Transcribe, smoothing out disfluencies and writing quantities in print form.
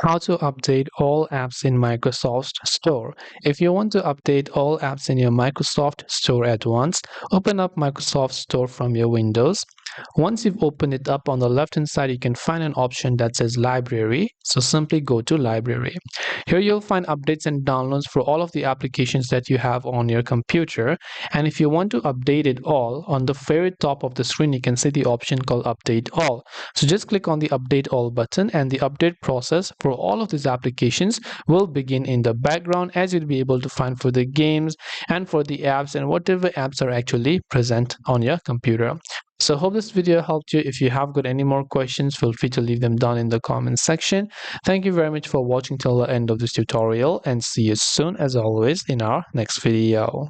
How to update all apps in Microsoft Store. If you want to update all apps in your Microsoft Store at once, open up Microsoft Store from your Windows. Once you've opened it up, on the left hand side you can find an option that says Library. So simply go to Library. Here you'll find updates and downloads for all of the applications that you have on your computer. And if you want to update it all, on the very top of the screen you can see the option called Update All. So just click on the Update All button, and the update process for all of these applications will begin in the background, as you'll be able to find for the games and for the apps and whatever apps are actually present on your computer. So hope this video helped you. If you have got any more questions, feel free to leave them down in the comment section. Thank you very much for watching till the end of this tutorial, and see you soon as always in our next video.